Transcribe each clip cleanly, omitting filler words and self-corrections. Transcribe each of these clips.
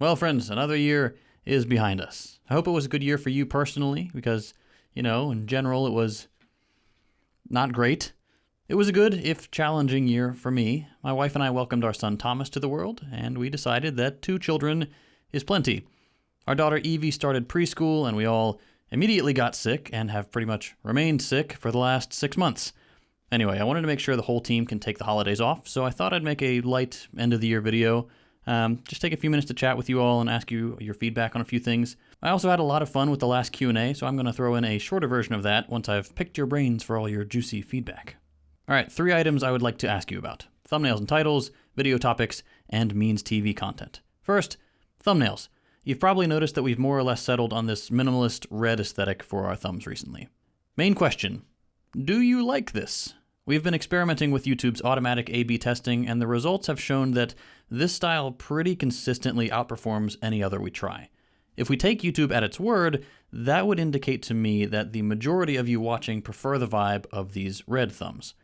Well, friends, another year is behind us. I hope it was a good year for you personally because, in general, it was not great. It was a good, if challenging, year for me. My wife and I welcomed our son Thomas to the world, and we decided that 2 children is plenty. Our daughter Evie started preschool, and we all immediately got sick and have pretty much remained sick for the last 6 months. Anyway, I wanted to make sure the whole team can take the holidays off, so I thought I'd make a light end-of-the-year video. Just take a few minutes to chat with you all and ask you your feedback on a few things. I also had a lot of fun with the last Q&A, so I'm going to throw in a shorter version of that once I've picked your brains for all your juicy feedback. All right, 3 items I would like to ask you about: thumbnails and titles, video topics, and Means TV content. First, thumbnails. You've probably noticed that we've more or less settled on this minimalist red aesthetic for our thumbs recently. Main question: do you like this? We've been experimenting with YouTube's automatic A/B testing, and the results have shown that this style pretty consistently outperforms any other we try. If we take YouTube at its word, that would indicate to me that the majority of you watching prefer the vibe of these red thumbs.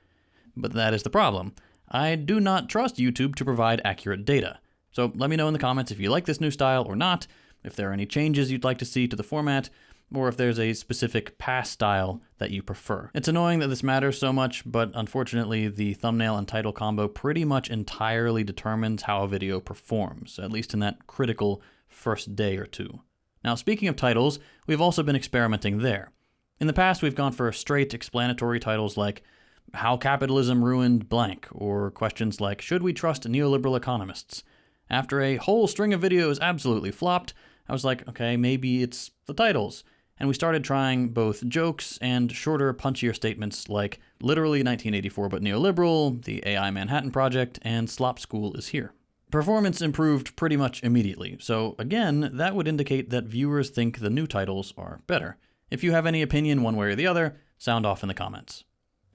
But that is the problem. I do not trust YouTube to provide accurate data. So let me know in the comments if you like this new style or not, if there are any changes you'd like to see to the format, or if there's a specific past style that you prefer. It's annoying that this matters so much, but unfortunately the thumbnail and title combo pretty much entirely determines how a video performs, at least in that critical first day or two. Now, speaking of titles, we've also been experimenting there. In the past, we've gone for straight explanatory titles like How Capitalism Ruined Blank, or questions like Should we trust neoliberal economists? After a whole string of videos absolutely flopped, I was like, okay, maybe it's the titles. And we started trying both jokes and shorter, punchier statements like literally 1984 but neoliberal, the AI Manhattan Project, and Slop School is here. Performance improved pretty much immediately, so again, that would indicate that viewers think the new titles are better. If you have any opinion one way or the other, sound off in the comments.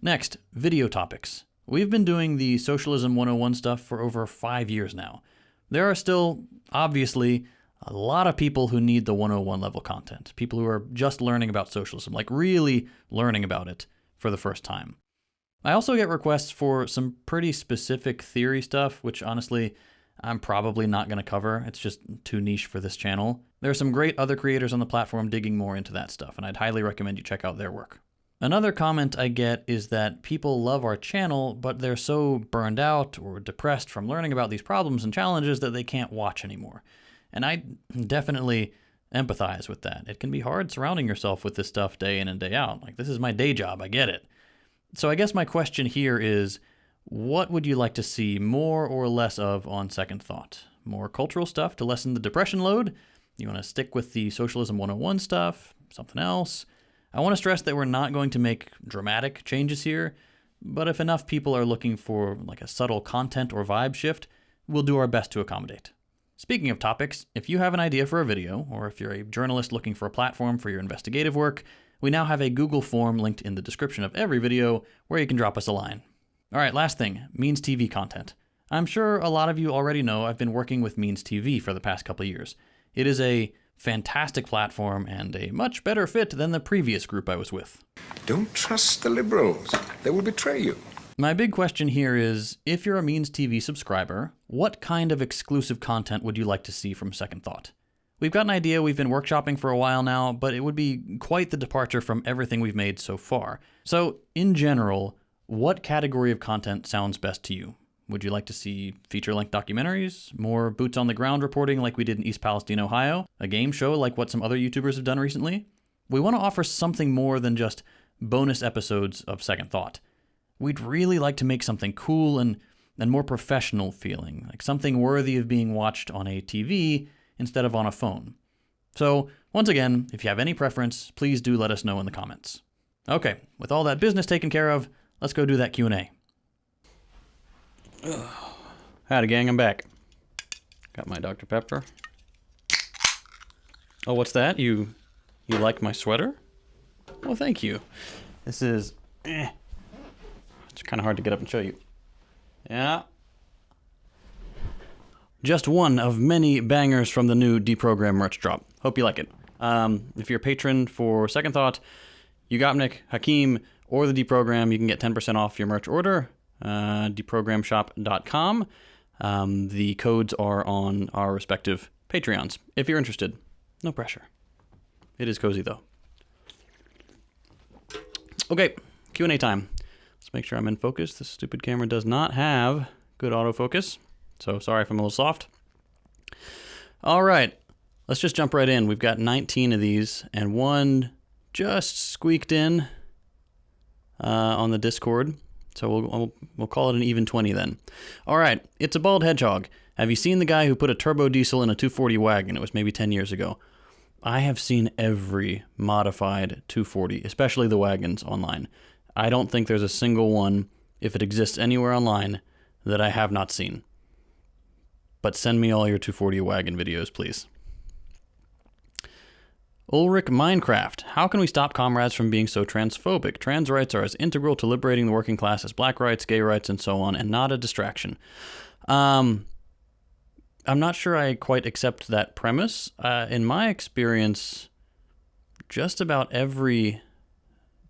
Next, video topics. We've been doing the Socialism 101 stuff for over 5 years now. There are still, obviously, a lot of people who need the 101 level content. People who are just learning about socialism, like really learning about it for the first time. I also get requests for some pretty specific theory stuff, which honestly, I'm probably not going to cover. It's just too niche for this channel. There are some great other creators on the platform digging more into that stuff, and I'd highly recommend you check out their work. Another comment I get is that people love our channel, but they're so burned out or depressed from learning about these problems and challenges that they can't watch anymore. And I definitely empathize with that. It can be hard surrounding yourself with this stuff day in and day out. Like, this is my day job, I get it. So I guess my question here is, what would you like to see more or less of on second thought? More cultural stuff to lessen the depression load? You want to stick with the Socialism 101 stuff? Something else? I want to stress that we're not going to make dramatic changes here, but if enough people are looking for like a subtle content or vibe shift, we'll do our best to accommodate. Speaking of topics, if you have an idea for a video, or if you're a journalist looking for a platform for your investigative work, we now have a Google form linked in the description of every video where you can drop us a line. All right, last thing, Means TV content. I'm sure a lot of you already know I've been working with Means TV for the past couple of years. It is a fantastic platform and a much better fit than the previous group I was with. Don't trust the liberals. They will betray you. My big question here is, if you're a Means TV subscriber, what kind of exclusive content would you like to see from Second Thought? We've got an idea we've been workshopping for a while now, but it would be quite the departure from everything we've made so far. So, in general, what category of content sounds best to you? Would you like to see feature-length documentaries, more boots-on-the-ground reporting like we did in East Palestine, Ohio, a game show like what some other YouTubers have done recently? We want to offer something more than just bonus episodes of Second Thought. We'd really like to make something cool and more professional feeling, like something worthy of being watched on a TV instead of on a phone. So, once again, if you have any preference, please do let us know in the comments. Okay, with all that business taken care of, let's go do that Q&A. Howdy gang, I'm back. Got my Dr. Pepper. Oh, what's that? You like my sweater? Well, thank you. This is... It's kind of hard to get up and show you. Yeah. Just one of many bangers from the new Deprogram merch drop. Hope you like it. If you're a patron for Second Thought, Yugopnik, Hakeem, or the Deprogram, you can get 10% off your merch order. Deprogramshop.com. The codes are on our respective Patreons, if you're interested. No pressure. It is cozy, though. Okay, Q&A time. Let's make sure I'm in focus. This stupid camera does not have good autofocus, so sorry if I'm a little soft. All right, let's just jump right in. We've got 19 of these, and one just squeaked in on the Discord, so we'll call it an even 20 then. All right, it's a bald hedgehog. Have you seen the guy who put a turbo diesel in a 240 wagon? It was maybe 10 years ago. I have seen every modified 240, especially the wagons, online. I don't think there's a single one, if it exists anywhere online, that I have not seen. But send me all your 240 wagon videos, please. Ulrich Minecraft. How can we stop comrades from being so transphobic? Trans rights are as integral to liberating the working class as black rights, gay rights, and so on, and not a distraction. I'm not sure I quite accept that premise. In my experience, just about every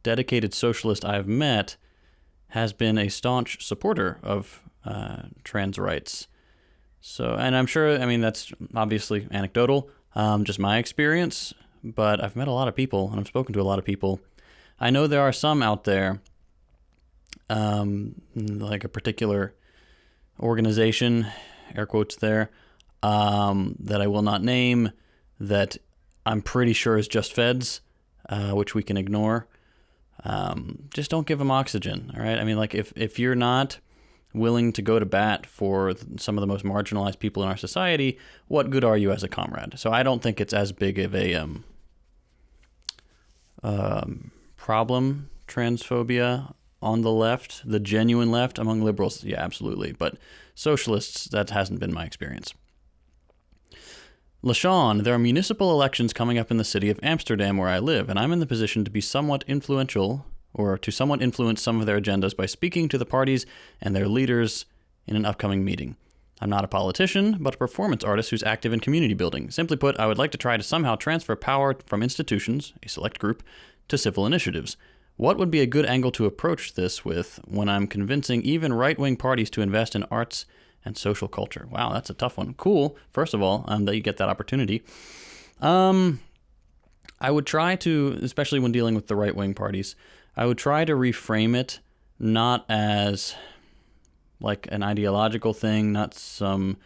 dedicated socialist I've met has been a staunch supporter of trans rights. So, and I'm sure, I mean, that's obviously anecdotal, just my experience, but I've met a lot of people, and I've spoken to a lot of people. I know there are some out there, like a particular organization, air quotes there, that I will not name, that I'm pretty sure is just feds, which we can ignore. Just don't give them oxygen, all right? I mean, like, if you're not willing to go to bat for some of the most marginalized people in our society, what good are you as a comrade? So I don't think it's as big of a problem, transphobia on the left, the genuine left. Among liberals, yeah, absolutely. But socialists, that hasn't been my experience. LaShawn, there are municipal elections coming up in the city of Amsterdam where I live, and I'm in the position to be somewhat influential, or to somewhat influence some of their agendas by speaking to the parties and their leaders in an upcoming meeting. I'm not a politician, but a performance artist who's active in community building. Simply put, I would like to try to somehow transfer power from institutions, a select group, to civil initiatives. What would be a good angle to approach this with when I'm convincing even right-wing parties to invest in arts and social culture? Wow, that's a tough one. Cool, first of all, that you get that opportunity. I would try to, especially when dealing with the right-wing parties, I would try to reframe it not as like an ideological thing, not some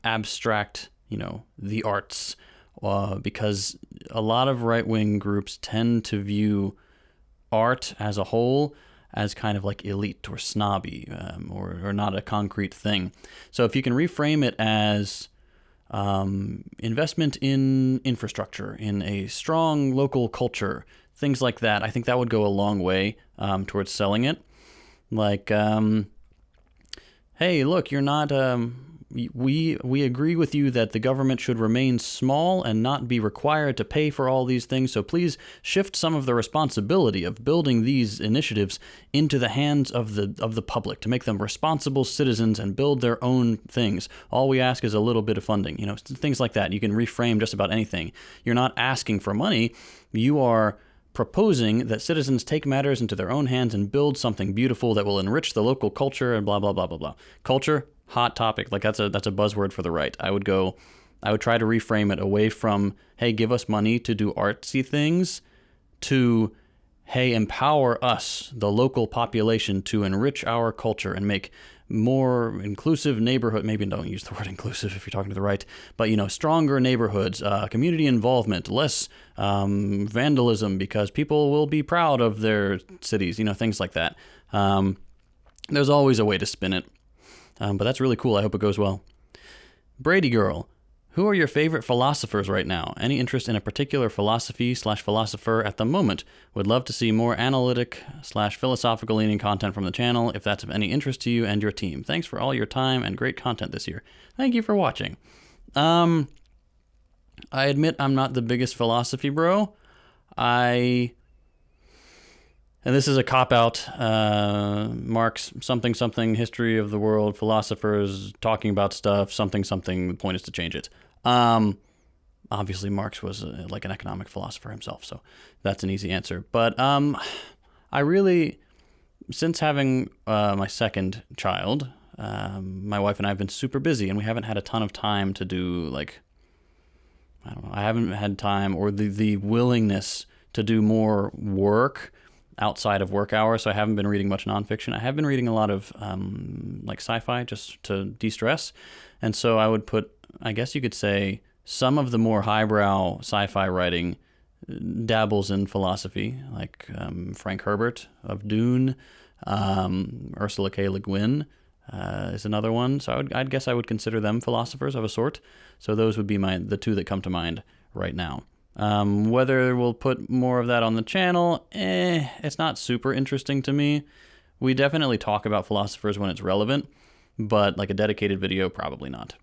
abstract, the arts, because a lot of right-wing groups tend to view art as a whole as kind of like elite or snobby, or not a concrete thing. So if you can reframe it as investment in infrastructure, in a strong local culture, things like that, I think that would go a long way towards selling it. Like, hey, look, you're not, we agree with you that the government should remain small and not be required to pay for all these things, so please shift some of the responsibility of building these initiatives into the hands of the public to make them responsible citizens and build their own things. All we ask is a little bit of funding, things like that. You can reframe just about anything. You're not asking for money. You are proposing that citizens take matters into their own hands and build something beautiful that will enrich the local culture and blah, blah, blah, blah, blah. Culture, hot topic. Like that's a buzzword for the right. I would try to reframe it away from, hey, give us money to do artsy things, to, hey, empower us, the local population, to enrich our culture and make more inclusive neighborhood. Maybe don't use the word inclusive if you're talking to the right, but stronger neighborhoods, community involvement, less vandalism, because people will be proud of their cities, things like that. There's always a way to spin it, but that's really cool. I hope it goes well. Brady Girl, who are your favorite philosophers right now? Any interest in a particular philosophy/philosopher at the moment? Would love to see more analytic/philosophical leaning content from the channel if that's of any interest to you and your team. Thanks for all your time and great content this year. Thank you for watching. I admit I'm not the biggest philosophy bro. And this is a cop-out, Marx something, history of the world, philosophers talking about stuff, something, the point is to change it. Obviously Marx was like an economic philosopher himself, so that's an easy answer. But I really, since having my second child, My wife and I have been super busy, and we haven't had a ton of time to do, like, I don't know, I haven't had time or the willingness to do more work outside of work hours, so I haven't been reading much nonfiction. I have been reading a lot of like sci-fi just to de-stress, and so I would put, I guess you could say, some of the more highbrow sci-fi writing dabbles in philosophy, like Frank Herbert of Dune, Ursula K. Le Guin is another one. So I'd guess I would consider them philosophers of a sort. So those would be the two that come to mind right now. Whether we'll put more of that on the channel, it's not super interesting to me. We definitely talk about philosophers when it's relevant, but like a dedicated video, probably not.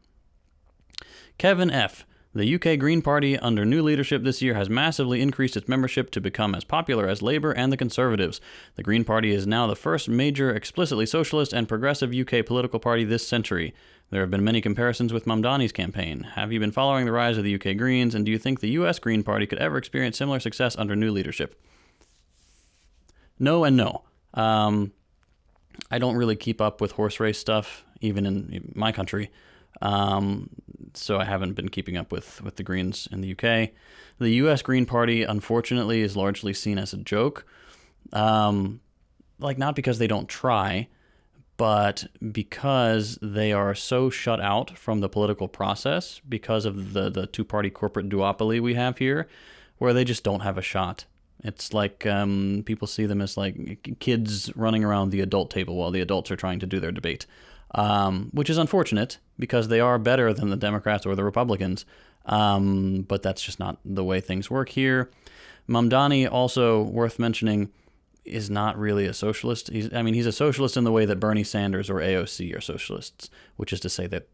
Kevin F. The UK Green Party, under new leadership this year, has massively increased its membership to become as popular as Labour and the Conservatives. The Green Party is now the first major explicitly socialist and progressive UK political party this century. There have been many comparisons with Mamdani's campaign. Have you been following the rise of the UK Greens, and do you think the US Green Party could ever experience similar success under new leadership? No and no. I don't really keep up with horse race stuff, even in my country. So I haven't been keeping up with the Greens in the UK. The US Green Party, unfortunately, is largely seen as a joke. Like, not because they don't try, but because they are so shut out from the political process because of the two-party corporate duopoly we have here, where they just don't have a shot. It's like people see them as like kids running around the adult table while the adults are trying to do their debate. Which is unfortunate because they are better than the Democrats or the Republicans, but that's just not the way things work here. Mamdani, also worth mentioning, is not really a socialist. He's a socialist in the way that Bernie Sanders or AOC are socialists, which is to say that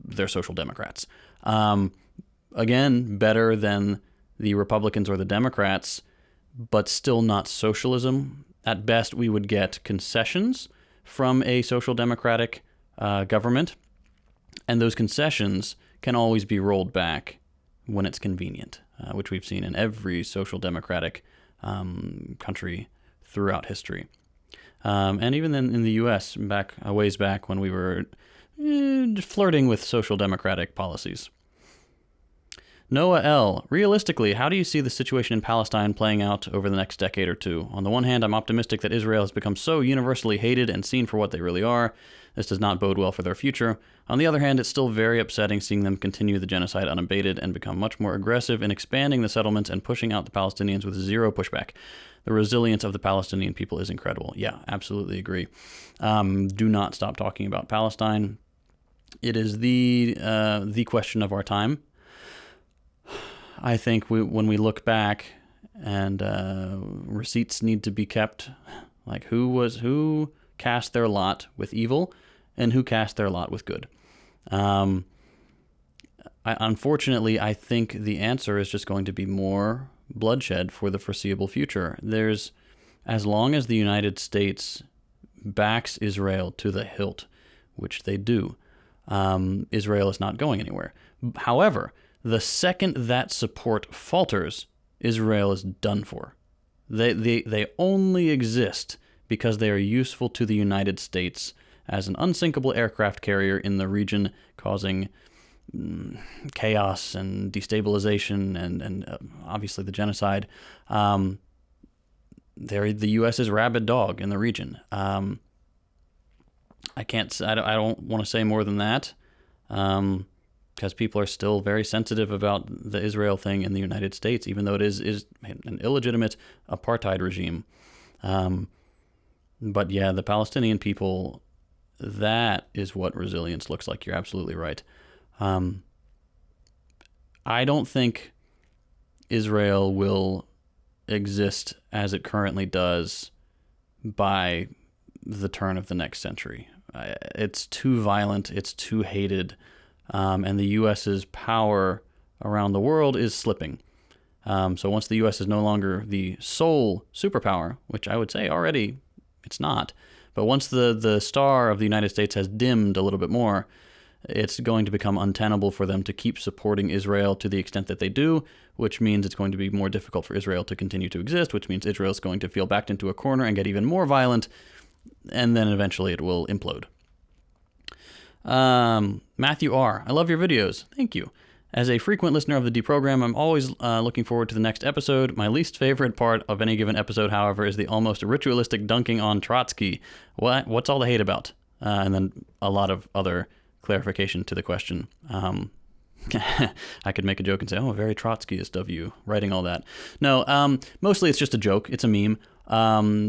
they're social democrats. Again, better than the Republicans or the Democrats, but still not socialism. At best, we would get concessions from a social democratic government, and those concessions can always be rolled back when it's convenient, which we've seen in every social democratic country throughout history. And even in the U.S., a ways back when we were flirting with social democratic policies. Noah L. Realistically, how do you see the situation in Palestine playing out over the next decade or two? On the one hand, I'm optimistic that Israel has become so universally hated and seen for what they really are. This does not bode well for their future. On the other hand, it's still very upsetting seeing them continue the genocide unabated and become much more aggressive in expanding the settlements and pushing out the Palestinians with zero pushback. The resilience of the Palestinian people is incredible. Yeah, absolutely agree. Do not stop talking about Palestine. It is the question of our time. I think when we look back and receipts need to be kept, like who cast their lot with evil and who cast their lot with good. Unfortunately, I think the answer is just going to be more bloodshed for the foreseeable future. As long as the United States backs Israel to the hilt, which they do, Israel is not going anywhere. However, the second that support falters, Israel is done for. They only exist because they are useful to the United States as an unsinkable aircraft carrier in the region, causing chaos and destabilization and obviously the genocide. They're the U.S.'s rabid dog in the region. I don't want to say more than that. Because people are still very sensitive about the Israel thing in the United States, even though it is an illegitimate apartheid regime. But yeah, the Palestinian people, that is what resilience looks like. You're absolutely right. I don't think Israel will exist as it currently does by the turn of the next century. It's too violent. It's too hated. And the U.S.'s power around the world is slipping. So once the U.S. is no longer the sole superpower, which I would say already it's not, but once the star of the United States has dimmed a little bit more, it's going to become untenable for them to keep supporting Israel to the extent that they do, which means it's going to be more difficult for Israel to continue to exist, which means Israel's going to feel backed into a corner and get even more violent, and then eventually it will implode. Matthew R. I love your videos. Thank you. As a frequent listener of the D program, I'm always looking forward to the next episode. My least favorite part of any given episode, however, is the almost ritualistic dunking on Trotsky. What's all the hate about? And then a lot of other clarification to the question. I could make a joke and say, oh, very Trotskyist of you, writing all that. No, mostly it's just a joke. It's a meme.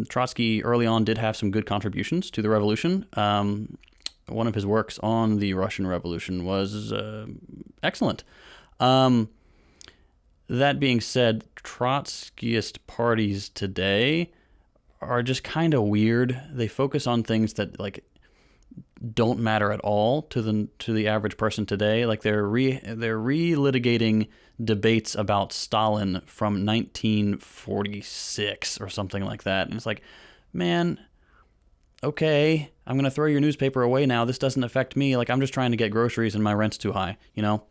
Trotsky early on did have some good contributions to the revolution. One of his works on the Russian Revolution was excellent. That being said, Trotskyist parties today are just kind of weird. They focus on things that like don't matter at all to the average person today. Like they're relitigating debates about Stalin from 1946 or something like that, and it's like, man, okay, I'm going to throw your newspaper away now. This doesn't affect me. Like, I'm just trying to get groceries and my rent's too high, you know?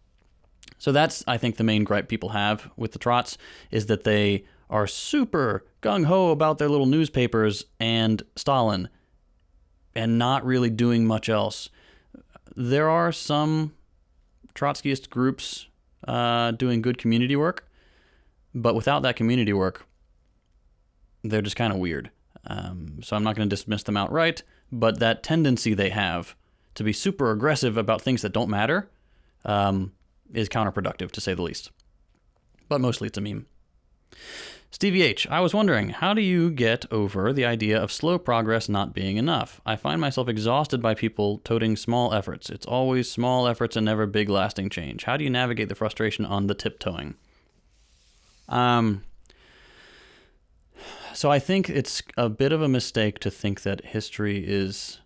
So that's, I think, the main gripe people have with the Trots is that they are super gung-ho about their little newspapers and Stalin and not really doing much else. There are some Trotskyist groups doing good community work, but without that community work, they're just kind of weird. So I'm not going to dismiss them outright, but that tendency they have to be super aggressive about things that don't matter is counterproductive, to say the least. But mostly it's a meme. Stevie H., I was wondering, how do you get over the idea of slow progress not being enough? I find myself exhausted by people toting small efforts. It's always small efforts and never big lasting change. How do you navigate the frustration on the tiptoeing? So I think it's a bit of a mistake to think that history is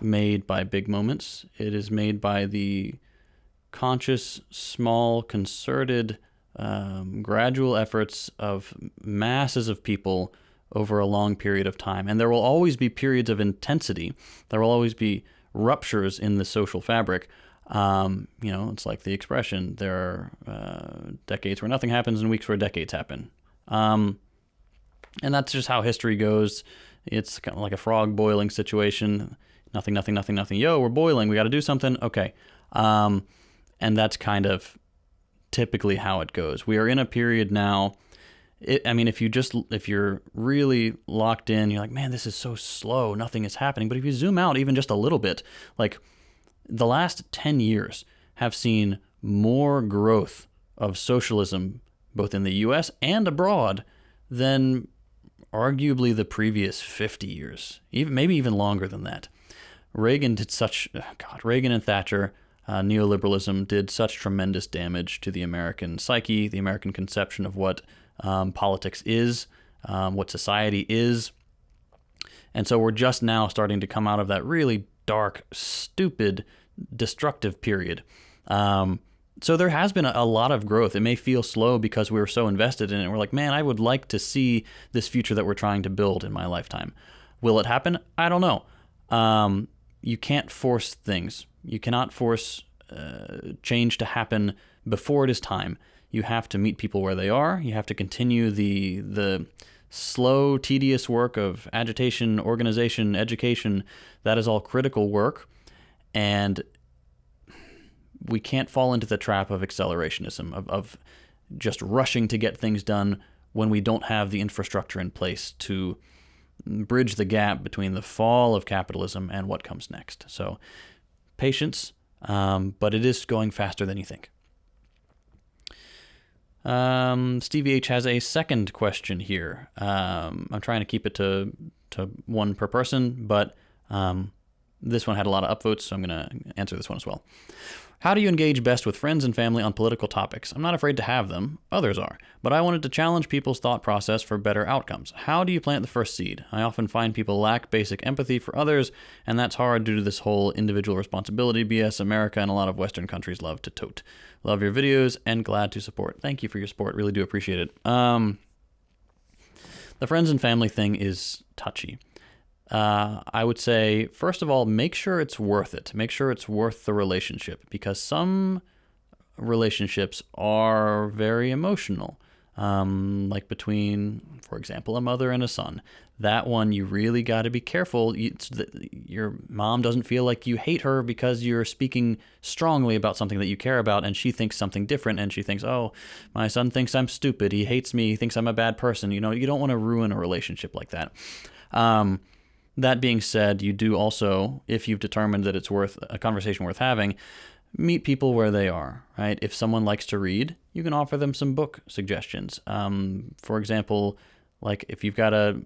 made by big moments. It is made by the conscious, small, concerted, gradual efforts of masses of people over a long period of time. And there will always be periods of intensity. There will always be ruptures in the social fabric. It's like the expression, there are decades where nothing happens and weeks where decades happen. And that's just how history goes. It's kind of like a frog boiling situation. Nothing. Yo, we're boiling. We got to do something. Okay. And that's kind of typically how it goes. We are in a period now. If you're really locked in, you're like, man, this is so slow. Nothing is happening. But if you zoom out even just a little bit, like the last 10 years have seen more growth of socialism, both in the U.S. and abroad, than arguably the previous 50 years, maybe even longer than that. Reagan and Thatcher, neoliberalism did such tremendous damage to the American psyche, the American conception of what politics is, what society is. And so we're just now starting to come out of that really dark, stupid, destructive period. So there has been a lot of growth. It may feel slow because we were so invested in it. We're like, man, I would like to see this future that we're trying to build in my lifetime. Will it happen? I don't know. You can't force things. You cannot force change to happen before it is time. You have to meet people where they are. You have to continue the slow, tedious work of agitation, organization, education. That is all critical work. And we can't fall into the trap of accelerationism, of just rushing to get things done when we don't have the infrastructure in place to bridge the gap between the fall of capitalism and what comes next. So patience, but it is going faster than you think. Stevie H. has a second question here. I'm trying to keep it to one per person, but this one had a lot of upvotes, so I'm going to answer this one as well. How do you engage best with friends and family on political topics? I'm not afraid to have them. Others are. But I wanted to challenge people's thought process for better outcomes. How do you plant the first seed? I often find people lack basic empathy for others, and that's hard due to this whole individual responsibility BS America and a lot of Western countries love to tote. Love your videos and glad to support. Thank you for your support. Really do appreciate it. The friends and family thing is touchy. I would say, first of all, make sure it's worth it. Make sure it's worth the relationship, because some relationships are very emotional. like between, for example, a mother and a son. That one, you really got to be careful. Your mom doesn't feel like you hate her because you're speaking strongly about something that you care about, and she thinks something different, and she thinks, oh, my son thinks I'm stupid. He hates me. He thinks I'm a bad person. You don't want to ruin a relationship like that. That being said, you do also, if you've determined that it's worth a conversation worth having, meet people where they are, right? If someone likes to read, you can offer them some book suggestions. For example, like if you've got a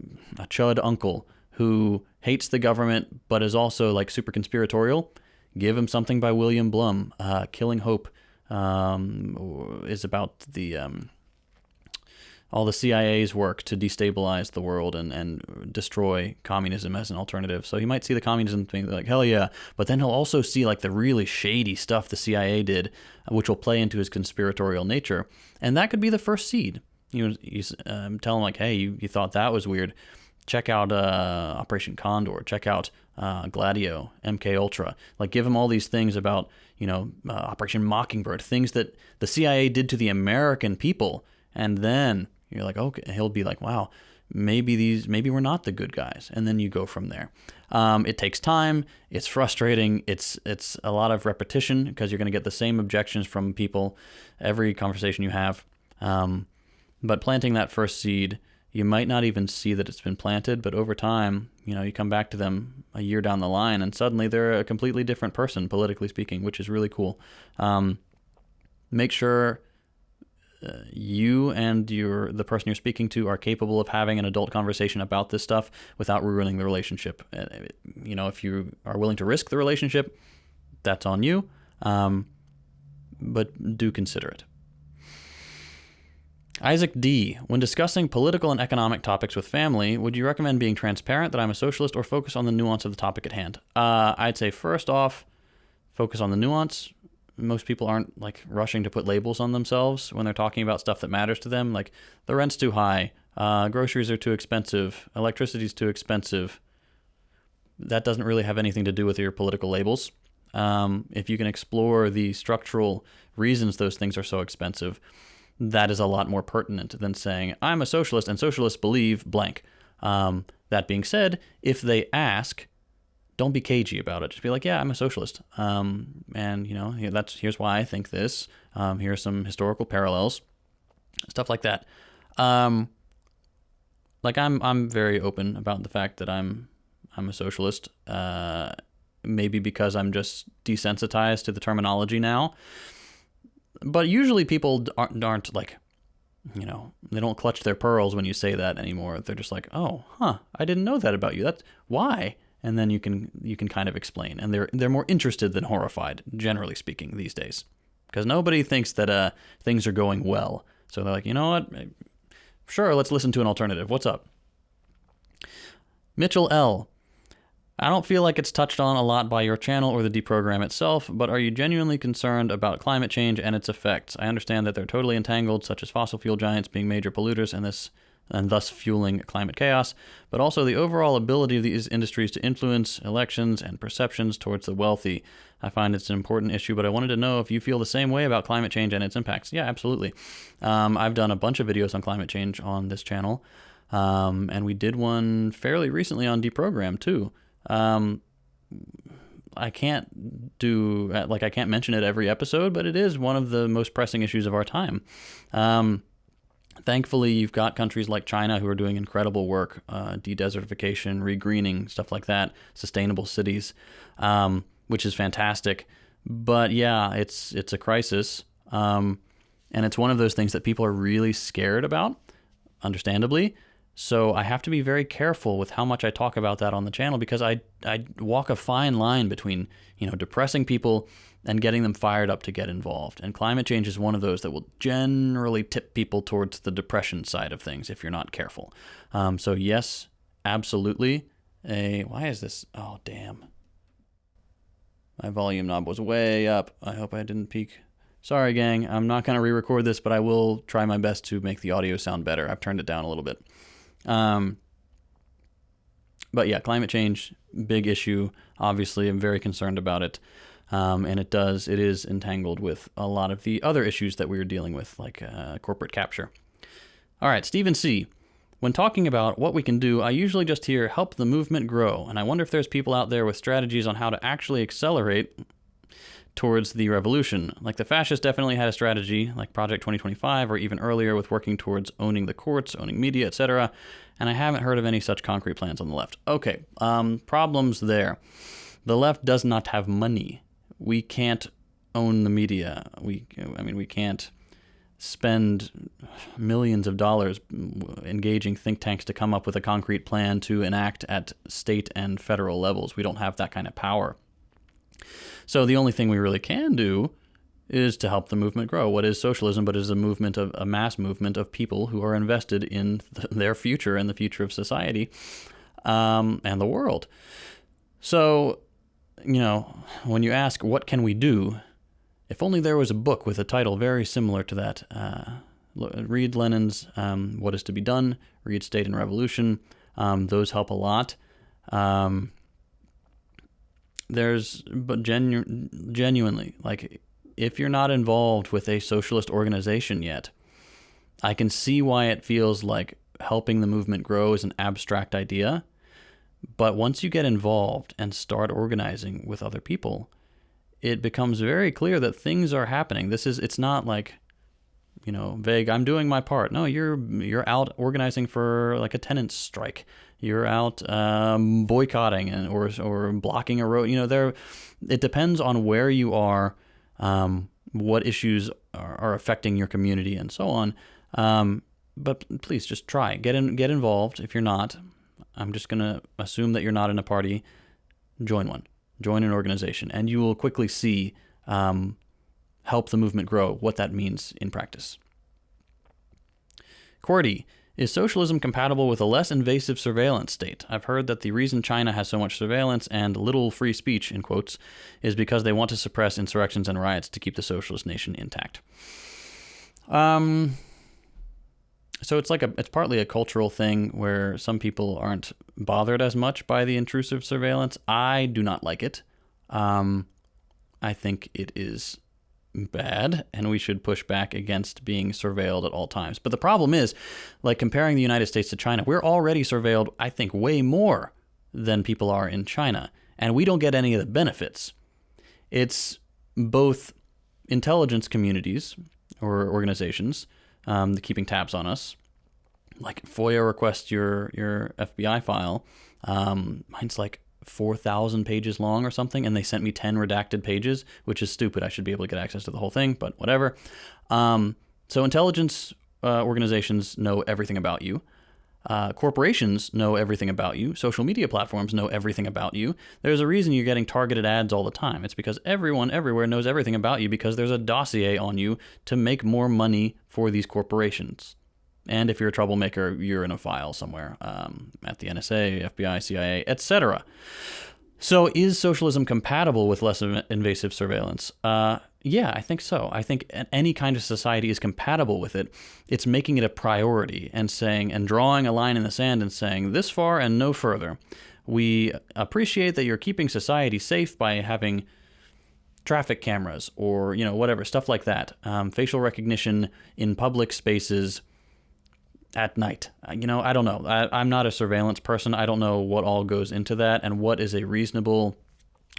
chud uncle who hates the government but is also like super conspiratorial, give him something by William Blum. Killing Hope is about the all the CIA's work to destabilize the world and destroy communism as an alternative. So he might see the communism thing like, hell yeah, but then he'll also see like the really shady stuff the CIA did, which will play into his conspiratorial nature. And that could be the first seed. You tell him like, hey, you thought that was weird. Check out Operation Condor. Check out Gladio, MK Ultra. Like, give him all these things about, Operation Mockingbird, things that the CIA did to the American people. And then you're like, okay, he'll be like, wow, maybe we're not the good guys. And then you go from there. It takes time. It's frustrating. It's a lot of repetition because you're going to get the same objections from people every conversation you have. But planting that first seed, you might not even see that it's been planted, but over time, you come back to them a year down the line and suddenly they're a completely different person, politically speaking, which is really cool. Make sure you and the person you're speaking to are capable of having an adult conversation about this stuff without ruining the relationship. If you are willing to risk the relationship, that's on you, but do consider it. Isaac D. When discussing political and economic topics with family, would you recommend being transparent that I'm a socialist or focus on the nuance of the topic at hand? I'd say first off, focus on the nuance. Most people aren't like rushing to put labels on themselves when they're talking about stuff that matters to them. Like the rent's too high, groceries are too expensive, electricity's too expensive. That doesn't really have anything to do with your political labels. If you can explore the structural reasons those things are so expensive, that is a lot more pertinent than saying, I'm a socialist and socialists believe blank. That being said, if they ask, don't be cagey about it. Just be like, yeah, I'm a socialist. Here's why I think this. Here are some historical parallels, stuff like that. I'm very open about the fact that I'm a socialist. Maybe because I'm just desensitized to the terminology now. But usually people aren't like, they don't clutch their pearls when you say that anymore. They're just like, oh, I didn't know that about you. That's why. And then you can kind of explain. And they're more interested than horrified, generally speaking, these days. Because nobody thinks that things are going well. So they're like, you know what? Sure, let's listen to an alternative. What's up? Mitchell L. I don't feel like it's touched on a lot by your channel or the deprogram itself, but are you genuinely concerned about climate change and its effects? I understand that they're totally entangled, such as fossil fuel giants being major polluters and thus fueling climate chaos, but also the overall ability of these industries to influence elections and perceptions towards the wealthy. I find it's an important issue, but I wanted to know if you feel the same way about climate change and its impacts. Yeah, absolutely. I've done a bunch of videos on climate change on this channel, and we did one fairly recently on deprogram too. I can't mention it every episode, but it is one of the most pressing issues of our time. Thankfully, you've got countries like China who are doing incredible work, de-desertification, regreening, stuff like that, sustainable cities, which is fantastic. But yeah, it's a crisis, and it's one of those things that people are really scared about, understandably. So I have to be very careful with how much I talk about that on the channel because I walk a fine line between, depressing people and getting them fired up to get involved. And climate change is one of those that will generally tip people towards the depression side of things if you're not careful. So yes, absolutely. Why is this? Oh, damn. My volume knob was way up. I hope I didn't peak. Sorry, gang. I'm not going to re-record this, but I will try my best to make the audio sound better. I've turned it down a little bit. But yeah, climate change, big issue. Obviously, I'm very concerned about it. And it is entangled with a lot of the other issues that we are dealing with, like corporate capture. All right, Stephen C. When talking about what we can do, I usually just hear help the movement grow, and I wonder if there's people out there with strategies on how to actually accelerate towards the revolution. Like the fascists definitely had a strategy, like Project 2025, or even earlier with working towards owning the courts, owning media, etc., and I haven't heard of any such concrete plans on the left. Okay, problems there. The left does not have money. We can't own the media. We can't spend millions of dollars engaging think tanks to come up with a concrete plan to enact at state and federal levels. We don't have that kind of power. So the only thing we really can do is to help the movement grow. What is socialism but is a mass movement of people who are invested in their future and the future of society and the world. So, when you ask what can we do, if only there was a book with a title very similar to that. Read Lenin's What is to be Done, read State and Revolution. Those help a lot. Genuinely, like, if you're not involved with a socialist organization yet, I can see why it feels like helping the movement grow is an abstract idea. But once you get involved and start organizing with other people, it becomes very clear that things are happening. It's not like, vague, I'm doing my part. No, you're out organizing for like a tenants strike. You're out boycotting or blocking a road. It depends on where you are, what issues are affecting your community, and so on. But please just try. Get involved. If you're not, I'm just gonna assume that you're not in a party. Join one. Join an organization, and you will quickly see help the movement grow, what that means in practice. Cordy, is socialism compatible with a less invasive surveillance state? I've heard that the reason China has so much surveillance and little free speech, in quotes, is because they want to suppress insurrections and riots to keep the socialist nation intact. So it's partly a cultural thing where some people aren't bothered as much by the intrusive surveillance. I do not like it. I think it is bad, and we should push back against being surveilled at all times. But the problem is, like, comparing the United States to China, we're already surveilled, I think, way more than people are in China, and we don't get any of the benefits. It's both intelligence communities or organizations keeping tabs on us, like FOIA request your FBI file. Mine's like 4,000 pages long or something, and they sent me 10 redacted pages, which is stupid. I should be able to get access to the whole thing, but whatever. So intelligence organizations know everything about you. Corporations know everything about you. Social media platforms know everything about you. There's a reason you're getting targeted ads all the time. It's because everyone everywhere knows everything about you because there's a dossier on you to make more money for these corporations. And if you're a troublemaker, you're in a file somewhere at the NSA, FBI, CIA, etc. So is socialism compatible with less invasive surveillance? Yeah, I think so. I think any kind of society is compatible with it. It's making it a priority and drawing a line in the sand and saying this far and no further. We appreciate that you're keeping society safe by having traffic cameras or, whatever, stuff like that. Facial recognition in public spaces at night. I don't know. I'm not a surveillance person. I don't know what all goes into that and what is a reasonable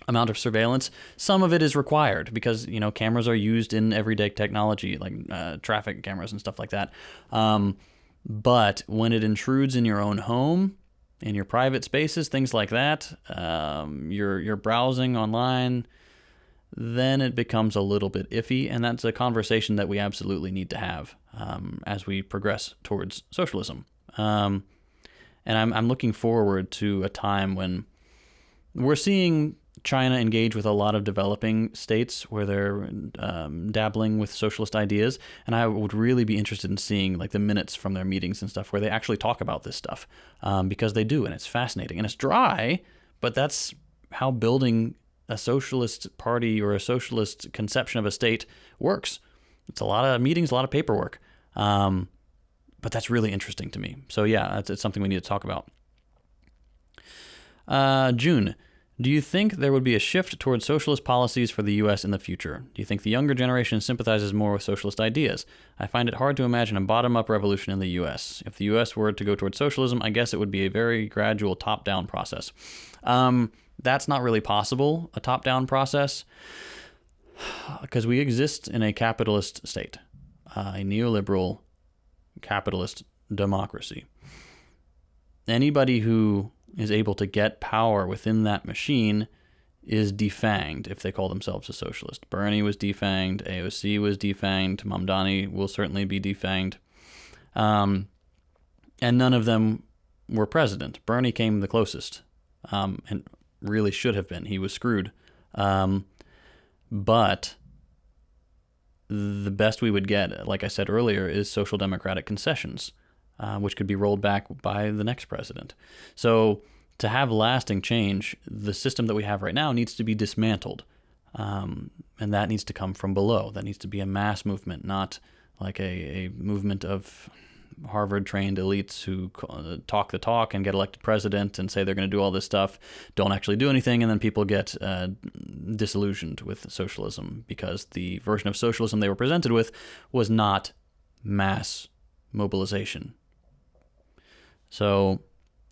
amount of surveillance. Some of it is required because, cameras are used in everyday technology, like traffic cameras and stuff like that. But when it intrudes in your own home, in your private spaces, things like that, you're browsing online, then it becomes a little bit iffy, and that's a conversation that we absolutely need to have as we progress towards socialism. And I'm looking forward to a time when we're seeing China engage with a lot of developing states where they're dabbling with socialist ideas, and I would really be interested in seeing like the minutes from their meetings and stuff where they actually talk about this stuff because they do, and it's fascinating. And it's dry, but that's how building a socialist party or a socialist conception of a state works. It's a lot of meetings, a lot of paperwork. But that's really interesting to me. So yeah, it's something we need to talk about. June, Do you think there would be a shift towards socialist policies for the U.S. in the future? Do you think the younger generation sympathizes more with socialist ideas? I find it hard to imagine a bottom-up revolution in the U.S. If the U.S. were to go towards socialism, I guess it would be a very gradual top-down process. That's not really possible, a top-down process, because we exist in a capitalist state, a neoliberal capitalist democracy. Anybody who is able to get power within that machine is defanged if they call themselves a socialist. Bernie was defanged, AOC was defanged, Mamdani will certainly be defanged. And none of them were president. Bernie came the closest, and really should have been. He was screwed. But the best we would get, like I said earlier, is social democratic concessions, which could be rolled back by the next president. So to have lasting change, the system that we have right now needs to be dismantled. And that needs to come from below. That needs to be a mass movement, not like a movement of Harvard-trained elites who talk the talk and get elected president and say they're going to do all this stuff, don't actually do anything, and then people get disillusioned with socialism because the version of socialism they were presented with was not mass mobilization. So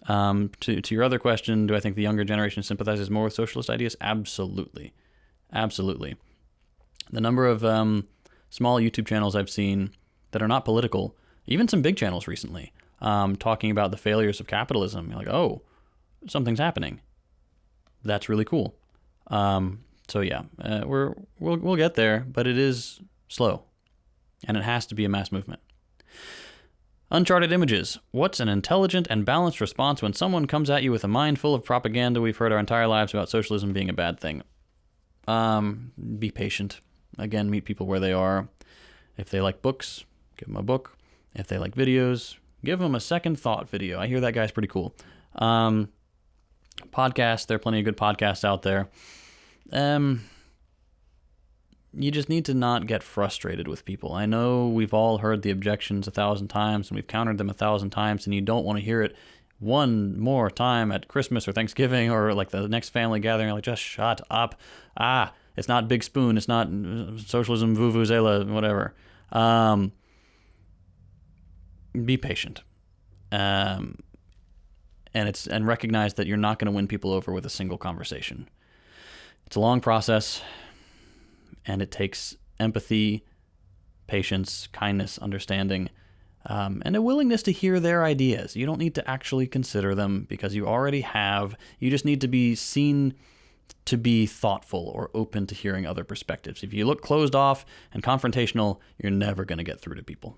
to your other question, do I think the younger generation sympathizes more with socialist ideas? Absolutely. Absolutely. The number of small YouTube channels I've seen that are not political, even some big channels recently, talking about the failures of capitalism. You're like, oh, something's happening. That's really cool. So yeah, we'll get there, but it is slow, and it has to be a mass movement. Uncharted Images. What's an intelligent and balanced response when someone comes at you with a mind full of propaganda we've heard our entire lives about socialism being a bad thing? Be patient. Again, meet people where they are. If they like books, give them a book. If they like videos, give them a second thought video. I hear that guy's pretty cool. Podcasts, there are plenty of good podcasts out there. You just need to not get frustrated with people. I know we've all heard the objections 1,000 times, and we've countered them 1,000 times, and you don't want to hear it one more time at Christmas or Thanksgiving or like the next family gathering. Like, just shut up. It's not Big Spoon. It's not socialism, vuvuzela, whatever. Be patient. And recognize that you're not going to win people over with a single conversation. It's a long process, and it takes empathy, patience, kindness, understanding, and a willingness to hear their ideas. You don't need to actually consider them because you already have. You just need to be seen to be thoughtful or open to hearing other perspectives. If you look closed off and confrontational, you're never going to get through to people.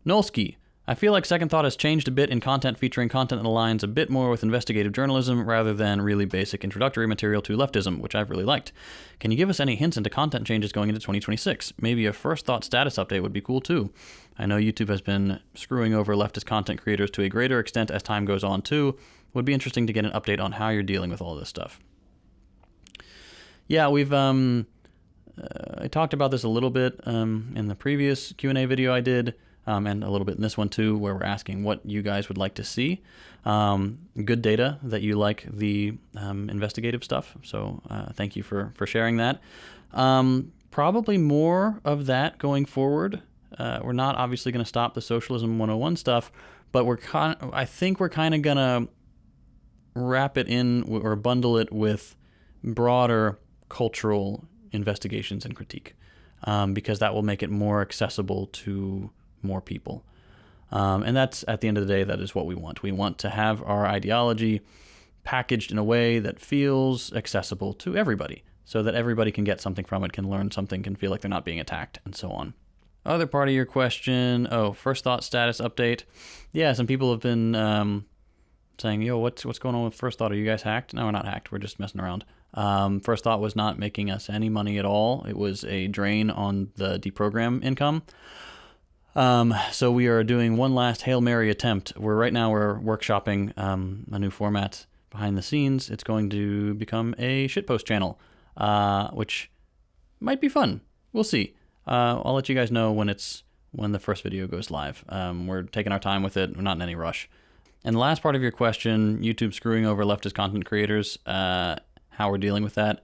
Nolsky. I feel like Second Thought has changed a bit in content featuring content that aligns a bit more with investigative journalism rather than really basic introductory material to leftism, which I've really liked. Can you give us any hints into content changes going into 2026? Maybe a First Thought status update would be cool too. I know YouTube has been screwing over leftist content creators to a greater extent as time goes on too. Would be interesting to get an update on how you're dealing with all this stuff. Yeah, we've I talked about this a little bit in the previous Q&A video I did. And a little bit in this one too, where we're asking what you guys would like to see. Good data that you like the investigative stuff. So thank you for sharing that. Probably more of that going forward. We're not obviously going to stop the Socialism 101 stuff, but I think we're kind of going to wrap it in or bundle it with broader cultural investigations and critique, because that will make it more accessible to more people. And that's, at the end of the day, that is what we want. We want to have our ideology packaged in a way that feels accessible to everybody, so that everybody can get something from it, can learn something, can feel like they're not being attacked, and so on. Other part of your question, First Thought status update. Yeah, some people have been saying, yo, what's going on with First Thought? Are you guys hacked? No, we're not hacked. We're just messing around. First Thought was not making us any money at all. It was a drain on the deprogram income. So we are doing one last Hail Mary attempt. Right now we're workshopping a new format behind the scenes. It's going to become a shitpost channel, which might be fun. We'll see. I'll let you guys know when the first video goes live. We're taking our time with it. We're not in any rush. And the last part of your question, YouTube screwing over leftist content creators, how we're dealing with that.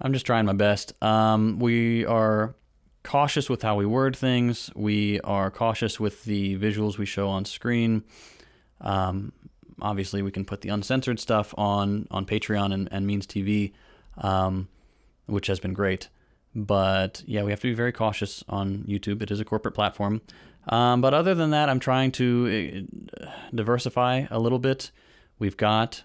I'm just trying my best. We are cautious with how we word things. We are cautious with the visuals we show on screen. Obviously, we can put the uncensored stuff on Patreon and Means TV, which has been great. But yeah, we have to be very cautious on YouTube. It is a corporate platform. But other than that, I'm trying to diversify a little bit. We've got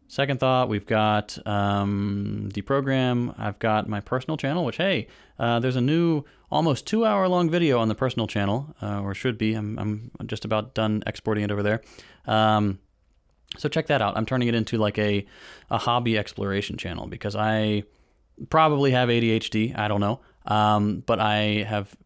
Second Thought, we've got Deprogram, I've got my personal channel, which, hey, there's a new almost 2-hour-long video on the personal channel, or should be. I'm just about done exporting it over there. So check that out. I'm turning it into like a hobby exploration channel because I probably have ADHD. I don't know. But I have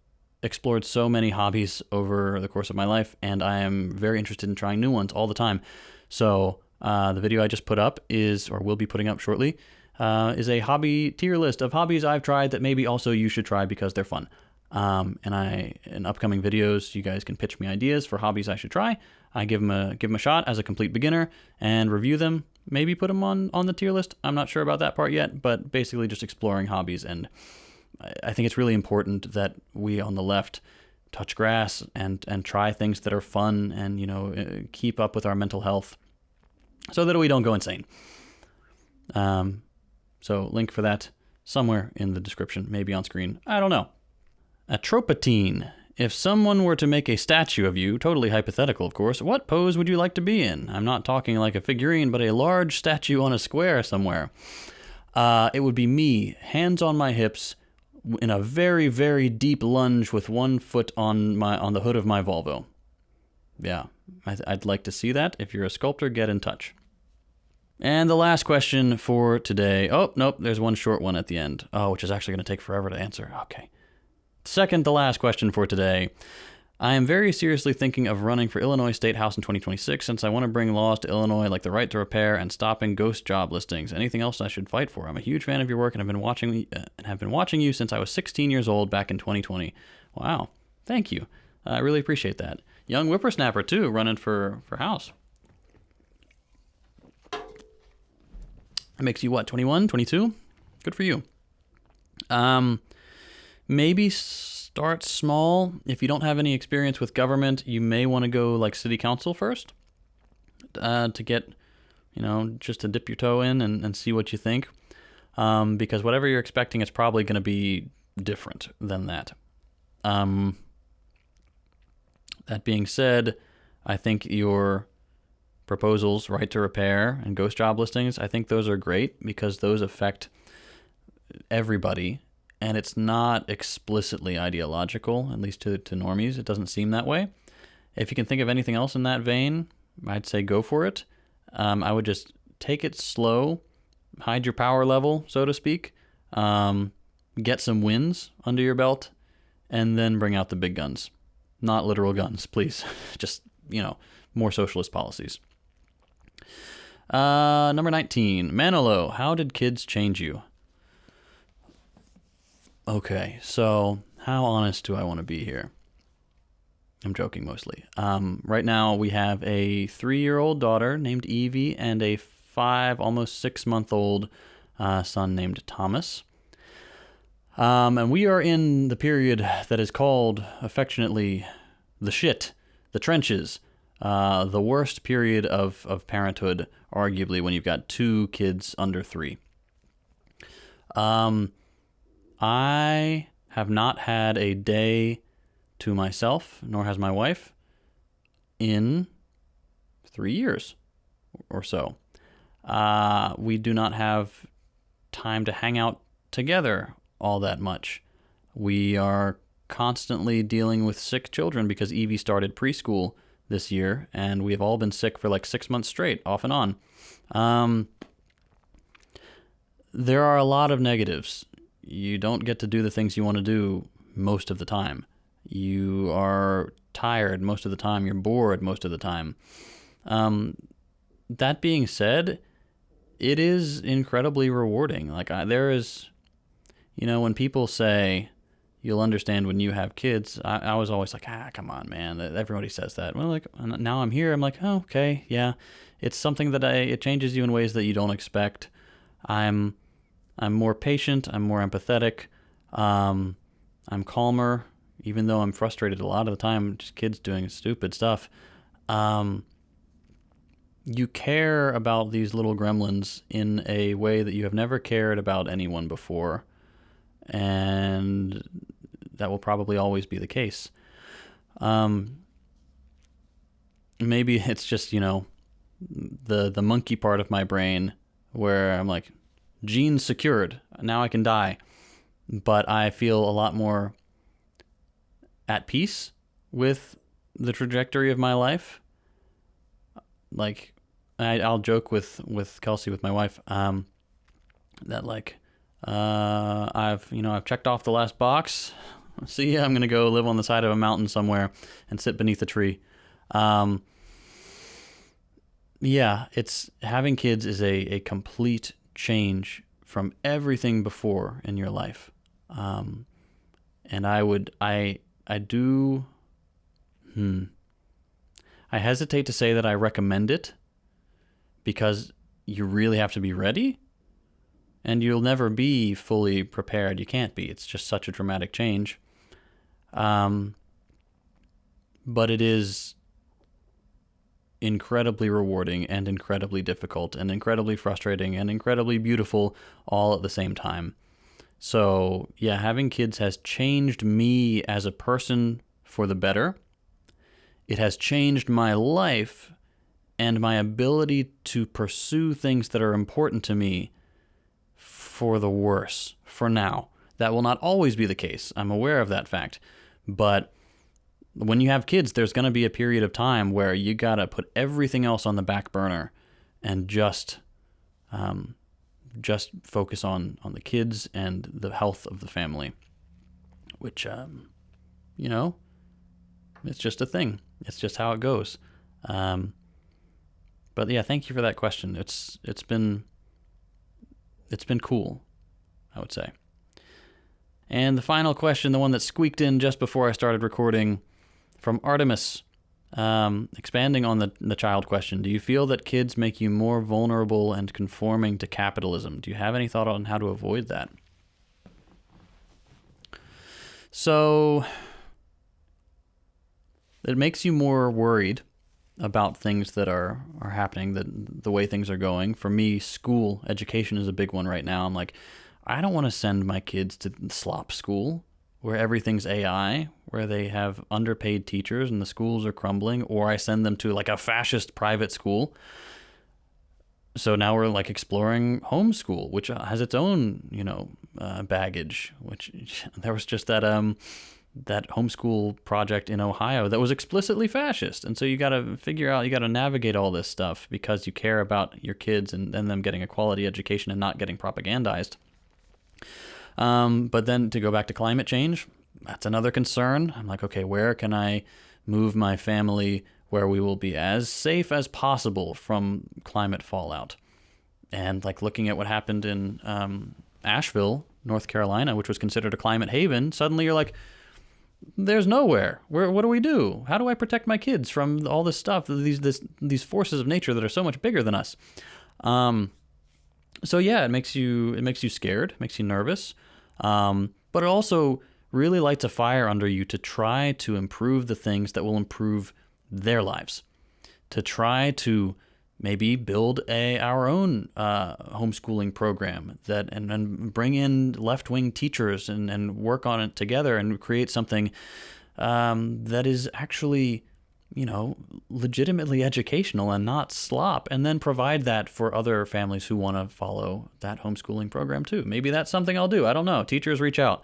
explored so many hobbies over the course of my life, and I am very interested in trying new ones all the time. So the video I just put up is, or will be putting up shortly, is a hobby tier list of hobbies I've tried that maybe also you should try because they're fun. And in upcoming videos, you guys can pitch me ideas for hobbies I should try. I give them a shot as a complete beginner and review them. Maybe put them on the tier list. I'm not sure about that part yet, but basically just exploring hobbies. And I think it's really important that we on the left touch grass and try things that are fun and keep up with our mental health so that we don't go insane. So link for that somewhere in the description, maybe on screen. I don't know. Atropatine. If someone were to make a statue of you, totally hypothetical of course, what pose would you like to be in? I'm not talking like a figurine, but a large statue on a square somewhere. It would be me, hands on my hips, in a very, very deep lunge with one foot on the hood of my Volvo. Yeah, I'd like to see that. If you're a sculptor, get in touch. And the last question for today. Oh, nope, there's one short one at the end. Oh, which is actually going to take forever to answer. Okay. Second to last question for today. I am very seriously thinking of running for Illinois State House in 2026 since I want to bring laws to Illinois like the right to repair and stopping ghost job listings. Anything else I should fight for? I'm a huge fan of your work and have been watching you since I was 16 years old back in 2020. Wow. Thank you. I really appreciate that. Young whippersnapper too, running for House. That makes you what, 21, 22? Good for you. Maybe start small. If you don't have any experience with government, you may want to go like city council first to get, just to dip your toe in and see what you think. Because whatever you're expecting is probably going to be different than that. That being said, I think your proposals, right to repair and ghost job listings, I think those are great because those affect everybody. And it's not explicitly ideological, at least to normies. It doesn't seem that way. If you can think of anything else in that vein, I'd say go for it. I would just take it slow, hide your power level, so to speak, get some wins under your belt, and then bring out the big guns. Not literal guns, please. Just, more socialist policies. Number 19, Manolo, how did kids change you? Okay, so how honest do I want to be here? I'm joking mostly. Right now we have a 3-year-old daughter named Evie and a 5, almost 6-month-old son named Thomas. And we are in the period that is called affectionately the shit, the trenches, the worst period of parenthood, arguably, when you've got 2 kids under 3. I have not had a day to myself, nor has my wife, in 3 years or so. We do not have time to hang out together all that much. We are constantly dealing with sick children because Evie started preschool this year, and we have all been sick for like 6 months straight, off and on. There are a lot of negatives. You don't get to do the things you want to do most of the time. You are tired most of the time. You're bored most of the time. That being said, it is incredibly rewarding. Like there is, when people say, you'll understand when you have kids. I was always like, come on, man. Everybody says that. Well, like now I'm here. I'm like, oh, okay, yeah. It's something that it changes you in ways that you don't expect. I'm more patient. I'm more empathetic. I'm calmer, even though I'm frustrated a lot of the time. Just kids doing stupid stuff. You care about these little gremlins in a way that you have never cared about anyone before, and that will probably always be the case. Maybe it's just, the monkey part of my brain where I'm like, genes secured, now I can die. But I feel a lot more at peace with the trajectory of my life. Like, I'll joke with Kelsey, with my wife, that like, I've checked off the last box. See ya, I'm gonna go live on the side of a mountain somewhere and sit beneath a tree. It's having kids is a complete change from everything before in your life. And I hesitate to say that I recommend it, because you really have to be ready, and you'll never be fully prepared. You can't be. It's just such a dramatic change. But it is incredibly rewarding and incredibly difficult and incredibly frustrating and incredibly beautiful all at the same time. So, yeah, having kids has changed me as a person for the better. It has changed my life and my ability to pursue things that are important to me for the worse, for now. That will not always be the case. I'm aware of that fact. But when you have kids, there's going to be a period of time where you got to put everything else on the back burner and just focus on the kids and the health of the family, which, it's just a thing. It's just how it goes. But yeah, thank you for that question. It's been cool, I would say. And the final question, the one that squeaked in just before I started recording, from Artemis, expanding on the child question. Do you feel that kids make you more vulnerable and conforming to capitalism? Do you have any thought on how to avoid that? So, it makes you more worried about things that are happening, the way things are going. For me, school, education is a big one right now. I'm like, I don't want to send my kids to slop school where everything's AI, where they have underpaid teachers and the schools are crumbling, or I send them to like a fascist private school. So now we're like exploring homeschool, which has its own, baggage, which there was just that homeschool project in Ohio that was explicitly fascist. And so you got to figure out, you got to navigate all this stuff because you care about your kids and them getting a quality education and not getting propagandized. But then to go back to climate change, that's another concern. I'm like, okay, where can I move my family where we will be as safe as possible from climate fallout? And like looking at what happened in Asheville, North Carolina, which was considered a climate haven, suddenly you're like, there's nowhere. What do we do? How do I protect my kids from all this stuff, these forces of nature that are so much bigger than us? So yeah, it makes you scared, makes you nervous, but it also really lights a fire under you to try to improve the things that will improve their lives, to try to maybe build our own homeschooling program and bring in left-wing teachers and work on it together and create something that is actually, legitimately educational and not slop, and then provide that for other families who want to follow that homeschooling program too. Maybe that's something I'll do. I don't know. Teachers, reach out.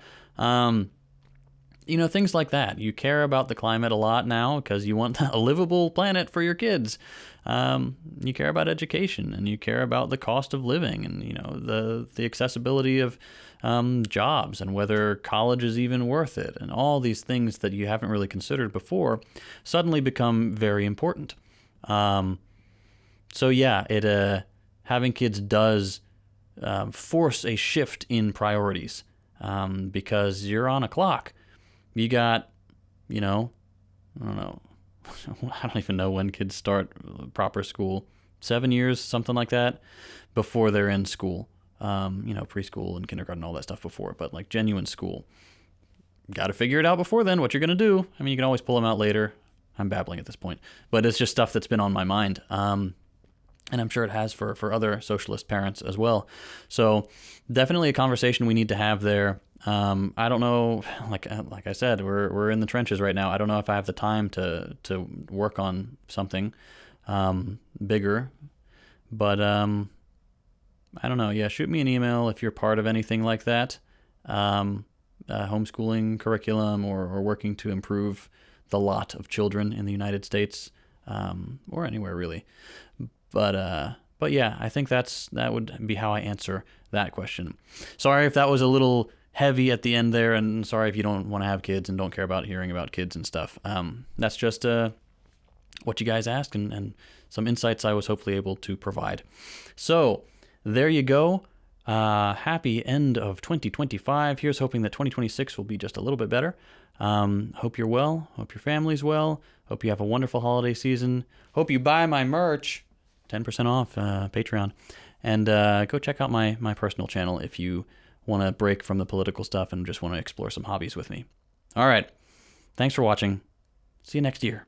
Things like that. You care about the climate a lot now because you want a livable planet for your kids. You care about education, and you care about the cost of living, and the accessibility of jobs, and whether college is even worth it, and all these things that you haven't really considered before suddenly become very important. So yeah, having kids does force a shift in priorities. because you're on a clock. You got, I don't know, I don't even know when kids start proper school, 7 years, something like that, before they're in school. Preschool and kindergarten, all that stuff before, but like genuine school. Got to figure it out before then, what you're going to do. I mean, you can always pull them out later. I'm babbling at this point, but it's just stuff that's been on my mind. And I'm sure it has for other socialist parents as well. So definitely a conversation we need to have there. I don't know, like I said, we're in the trenches right now. I don't know if I have the time to work on something bigger, but I don't know. Yeah, shoot me an email if you're part of anything like that, homeschooling curriculum or working to improve the lot of children in the United States, or anywhere really. But yeah, I think that would be how I answer that question. Sorry if that was a little heavy at the end there, and sorry if you don't want to have kids and don't care about hearing about kids and stuff. That's just what you guys asked and some insights I was hopefully able to provide. So there you go. Happy end of 2025. Here's hoping that 2026 will be just a little bit better. Hope you're well. Hope your family's well. Hope you have a wonderful holiday season. Hope you buy my merch. 10% off Patreon. And go check out my personal channel if you want to break from the political stuff and just want to explore some hobbies with me. All right. Thanks for watching. See you next year.